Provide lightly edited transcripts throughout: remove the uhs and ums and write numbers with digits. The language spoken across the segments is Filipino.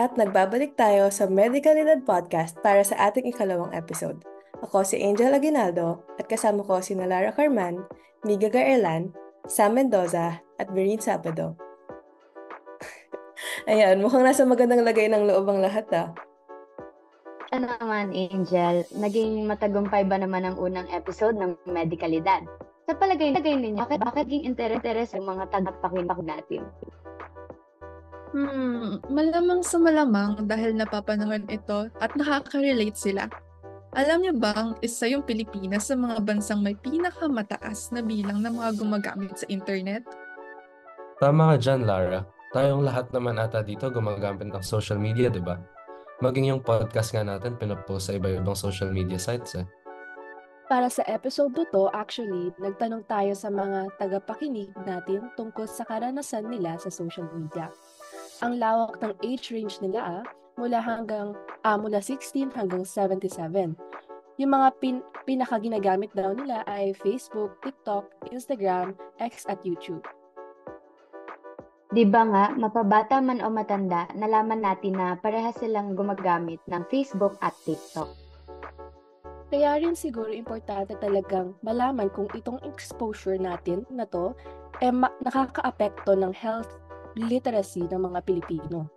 At nagbabalik tayo sa Medical Edad Podcast para sa ating ikalawang episode. Ako si Angel Aguinaldo at kasama ko si Lara Carman, Miga Gaerlan, Sam Mendoza at Vereen Sabado. Ayan, mukhang nasa magandang lagay ng loob ang lahat Ano naman, Angel, naging matagumpay ba naman ang unang episode ng Medikalidad? Sa palagay ninyo, bakit naging interes yung mga tagapakinig natin? Malamang sa malamang dahil napapanahon ito at nakaka-relate sila. Alam niyo bang isa yung Pilipinas sa mga bansang may pinakamataas na bilang ng mga gumagamit sa internet? Tama ka dyan, Lara. Tayong lahat naman ata dito gumagamit ng social media, di ba? Maging yung podcast nga natin pinapost sa iba-ibang social media sites Para sa episode na to, actually, nagtanong tayo sa mga tagapakinig natin tungkol sa karanasan nila sa social media. Ang lawak ng age range nila mula 16 hanggang 77. Yung mga pinakaginagamit daw nila ay Facebook, TikTok, Instagram, X at YouTube. Di ba nga, mapabata man o matanda, nalaman natin na parehas silang gumagamit ng Facebook at TikTok. Kaya rin siguro importante talagang malaman kung itong exposure natin na to nakaka-apekto ng health literacy ng mga Pilipino.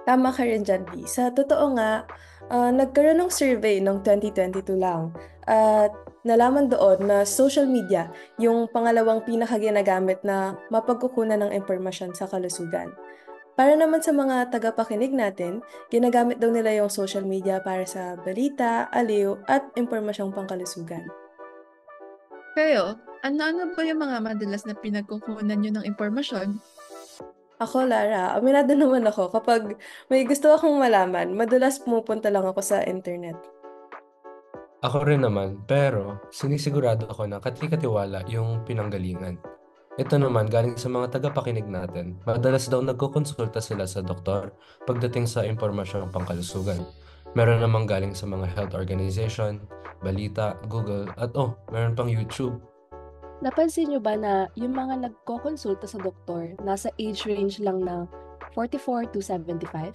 Tama ka rin dyan, B. Sa totoo nga, nagkaroon ng survey noong 2022 lang. At nalaman doon na social media yung pangalawang pinakaginagamit na mapagkukunan ng impormasyon sa kalusugan. Para naman sa mga tagapakinig natin, ginagamit daw nila yung social media para sa balita, aliw, at impormasyong pangkalusugan. Kayo, ano-ano ba yung mga madalas na pinagkukunan nyo ng impormasyon? Ako, Lara, aminado naman ako kapag may gusto akong malaman, madalas pumupunta lang ako sa internet. Ako rin naman, pero sinisigurado ako na kati-katiwala yung pinanggalingan. Ito naman galing sa mga tagapakinig natin. Madalas daw nagkukonsulta sila sa doktor pagdating sa impormasyong pangkalusugan. Meron namang galing sa mga health organization, balita, Google, at meron pang YouTube. Napansin nyo ba na yung mga nagkokonsulta sa doktor nasa age range lang ng 44 to 75?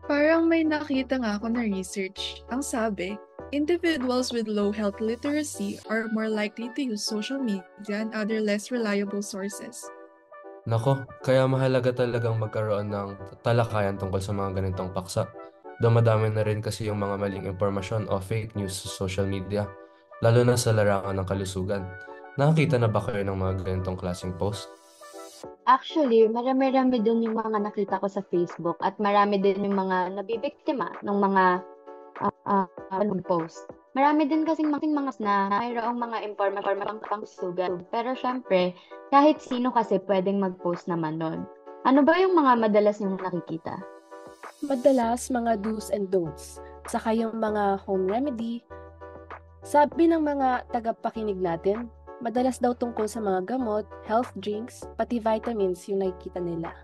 Parang may nakita nga ako na research. Ang sabi, individuals with low health literacy are more likely to use social media and other less reliable sources. Nako, kaya mahalaga talagang magkaroon ng talakayan tungkol sa mga ganitong paksa. Dumadami na rin kasi yung mga maling impormasyon o fake news sa social media, lalo na sa larangan ng kalusugan. Nakakita na ba kayo ng mga ganitong klaseng post? Actually, marami-rami din yung mga nakita ko sa Facebook at marami din yung mga nabibiktima ng mga post. Marami din kasing mga na mayroong mga informasyon pang sugat. Pero syempre, kahit sino kasi pwedeng mag-post naman nun. Ano ba yung mga madalas yung nakikita? Madalas mga do's and don'ts, saka yung mga home remedy. Sabi ng mga tagapakinig natin, madalas daw tungkol sa mga gamot, health drinks, pati vitamins yung nakikita nila.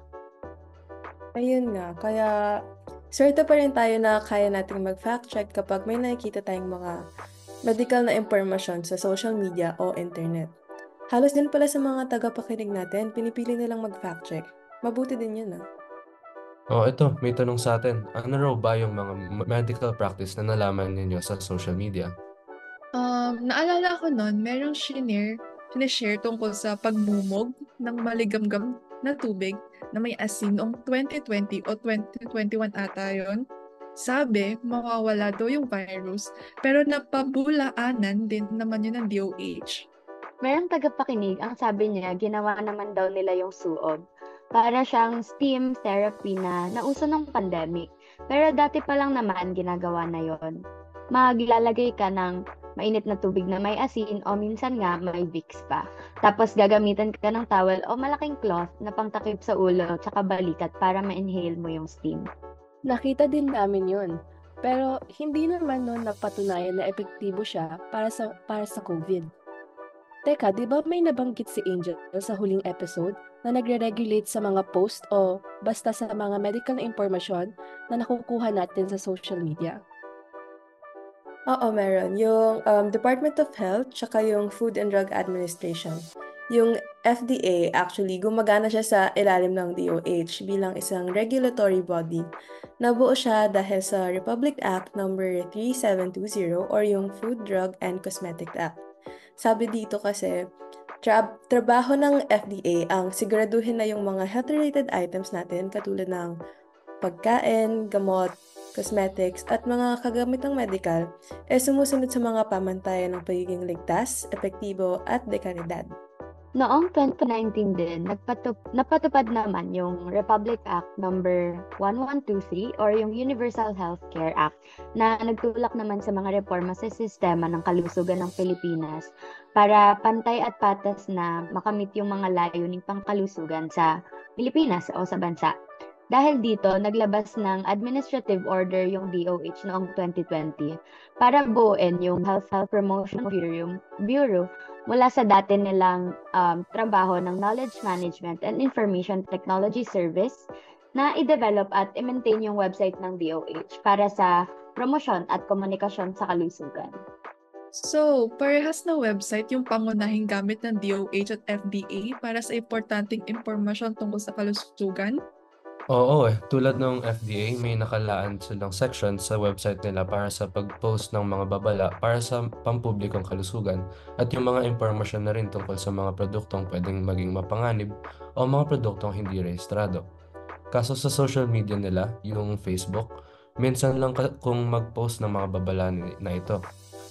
Ayun nga, kaya swerte pa rin tayo na kaya nating mag-fact check kapag may nakikita tayong mga medical na impormasyon sa social media o internet. Halos din pala sa mga tagapakinig natin, pinipili nilang mag-fact check. Mabuti din yun Ito, may tanong sa atin. Ano raw ba yung mga medical practice na nalaman ninyo sa social media? Naalala ko noon, merong sinishare tungkol sa pagmumog ng maligamgam na tubig na may asin noong 2020 o 2021 ata yun. Sabi, mawawala daw yung virus, pero napabulaanan din naman yun ng DOH. Merong tagapakinig, ang sabi niya, ginawa naman daw nila yung suob. Para siyang steam therapy na nauso ng pandemic. Pero dati pa lang naman ginagawa na yon. Maglalagay ka ng mainit na tubig na may asin o minsan nga may Vicks pa. Tapos gagamitan ka ng towel o malaking cloth na pangtakip sa ulo tsaka balikat para ma-inhale mo yung steam. Nakita din namin yun. Pero hindi naman nun napatunayan na epektibo siya para sa COVID. Teka, di ba may nabanggit si Angel sa huling episode na nagre-regulate sa mga post o basta sa mga medical na impormasyon na nakukuha natin sa social media? Oo, meron. Yung Department of Health, tsaka yung Food and Drug Administration. Yung FDA actually gumagana siya sa ilalim ng DOH bilang isang regulatory body. Nabuo siya dahil sa Republic Act number 3720 or yung Food, Drug, and Cosmetic Act. Sabi dito kasi, trabaho ng FDA ang siguraduhin na yung mga health-related items natin katulad ng pagkain, gamot, cosmetics, at mga kagamitang medical sumusunod sa mga pamantayan ng pagiging ligtas, epektibo, at dekalidad. Noong 2019 din, napatupad naman yung Republic Act number 1123 or yung Universal Healthcare Act na nagtulak naman sa mga reforma sa sistema ng kalusugan ng Pilipinas para pantay at patas na makamit yung mga layuning pangkalusugan sa Pilipinas o sa bansa. Dahil dito, naglabas ng administrative order yung DOH noong 2020 para buuin yung Health Promotion Bureau mula sa dati nilang trabaho ng Knowledge Management and Information Technology Service na i-develop at i-maintain yung website ng DOH para sa promosyon at komunikasyon sa kalusugan. So, parehas na website yung pangunahing gamit ng DOH at FDA para sa importanteng impormasyon tungkol sa kalusugan? Oo tulad ng FDA, may nakalaan silang section sa website nila para sa pag-post ng mga babala para sa pampublikong kalusugan at yung mga impormasyon na rin tungkol sa mga produktong pwedeng maging mapanganib o mga produktong hindi rehistrado. Kaso sa social media nila, yung Facebook, minsan lang kung mag-post ng mga babala na ito.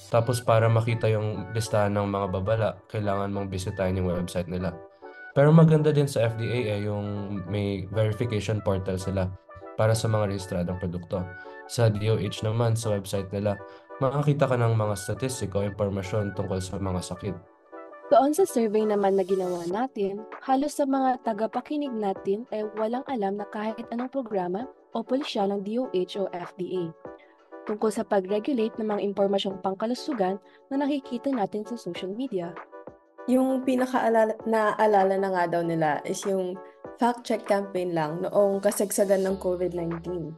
Tapos para makita yung listahan ng mga babala, kailangan mong bisitahin yung website nila. Pero maganda din sa FDA yung may verification portal sila para sa mga rehistradong produkto. Sa DOH naman, sa website nila, makakita ka ng mga statistik o impormasyon tungkol sa mga sakit. Doon sa survey naman na ginawa natin, halos sa mga tagapakinig natin ay walang alam na kahit anong programa o pulisya ng DOH o FDA tungkol sa pag-regulate ng mga impormasyong pangkalusugan na nakikita natin sa social media. Yung naalala na nga daw nila is yung fact-check campaign lang noong kasagsagan ng COVID-19.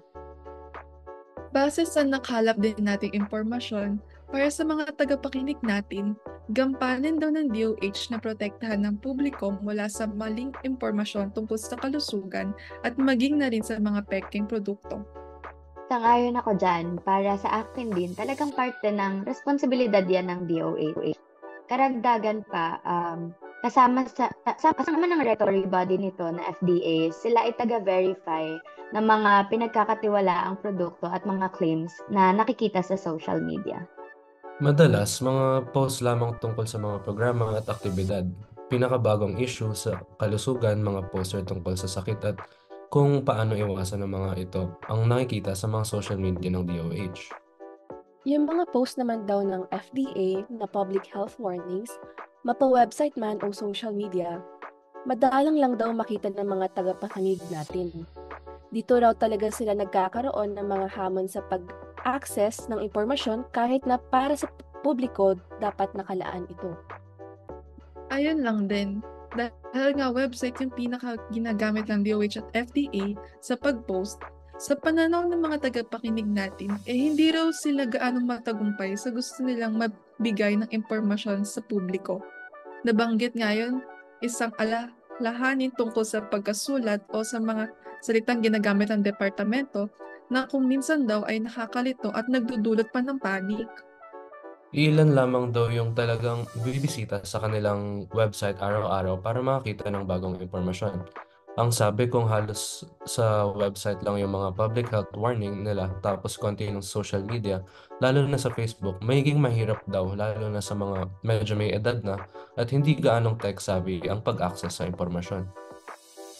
Base sa nakalap din nating impormasyon, para sa mga tagapakinig natin, gampanin daw ng DOH na protektahan ng publiko mula sa maling impormasyon tungkol sa kalusugan at maging na rin sa mga pekeng produkto. Sang-ayon ako dyan, para sa akin din, talagang parte ng responsibilidad yan ng DOH. Karagdagan pa, kasama ng regulatory body nito na FDA, sila ay taga-verify ng mga pinagkakatiwalaang produkto at mga claims na nakikita sa social media. Madalas, mga post lamang tungkol sa mga programa at aktibidad, pinakabagong issue sa kalusugan, mga poster tungkol sa sakit at kung paano iwasan ng mga ito ang nakikita sa mga social media ng DOH. Yung mga post naman daw ng FDA na public health warnings, mapa-website man o social media, madalang lang daw makita ng mga tagapakinig natin. Dito raw talaga sila nagkakaroon ng mga hamon sa pag-access ng impormasyon kahit na para sa publiko dapat nakalaan ito. Ayun lang din, dahil nga website yung pinaka-ginagamit ng DOH at FDA sa pag-post, sa pananaw ng mga tagapakinig natin, hindi raw sila gaano matagumpay sa gusto nilang mabigay ng impormasyon sa publiko. Nabanggit ngayon, isang alalahanin tungkol sa pagkasulat o sa mga salitang ginagamit ng departamento na kung minsan daw ay nakakalito at nagdudulot pa ng panik. Ilan lamang daw yung talagang bibisita sa kanilang website araw-araw para makakita ng bagong impormasyon. Ang sabi kong halos sa website lang yung mga public health warning nila tapos konti ng social media, lalo na sa Facebook, magiging mahirap daw lalo na sa mga medyo may edad na at hindi gaanong tech-savvy ang pag-access sa impormasyon.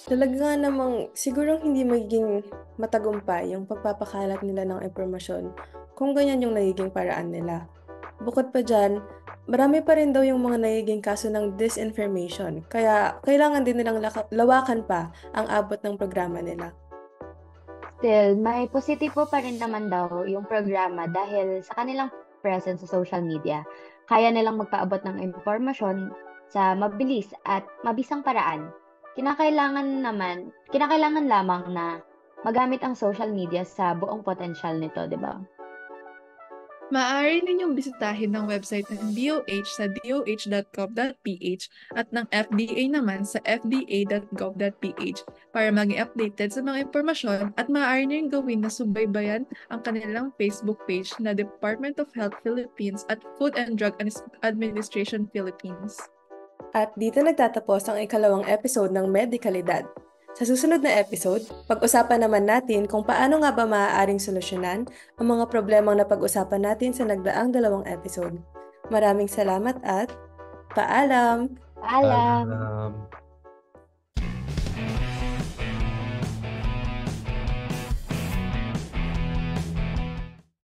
Talaga nga namang sigurong hindi magiging matagumpay yung pagpapakalat nila ng impormasyon kung ganyan yung nagiging paraan nila. Bukod pa dyan, marami pa rin daw yung mga nagiging kaso ng disinformation, kaya kailangan din nilang lawakan pa ang abot ng programa nila. Still, may positibo pa rin naman daw yung programa dahil sa kanilang presence sa social media. Kaya nilang magpaabot ng impormasyon sa mabilis at mabisang paraan. Kinakailangan lamang na magamit ang social media sa buong potensyal nito, di ba? Maaari ninyong bisitahin ng website ng DOH sa doh.gov.ph at ng FDA naman sa fda.gov.ph para maging updated sa mga impormasyon at maaari ninyong gawin na subaybayan ang kanilang Facebook page na Department of Health Philippines at Food and Drug Administration Philippines. At dito nagtatapos ang ikalawang episode ng Medikalidad. Sa susunod na episode, pag-usapan naman natin kung paano nga ba maaaring solusyonan ang mga problemang napag-usapan natin sa nagdaang 2 episode. Maraming salamat at paalam! Paalam! Paalam.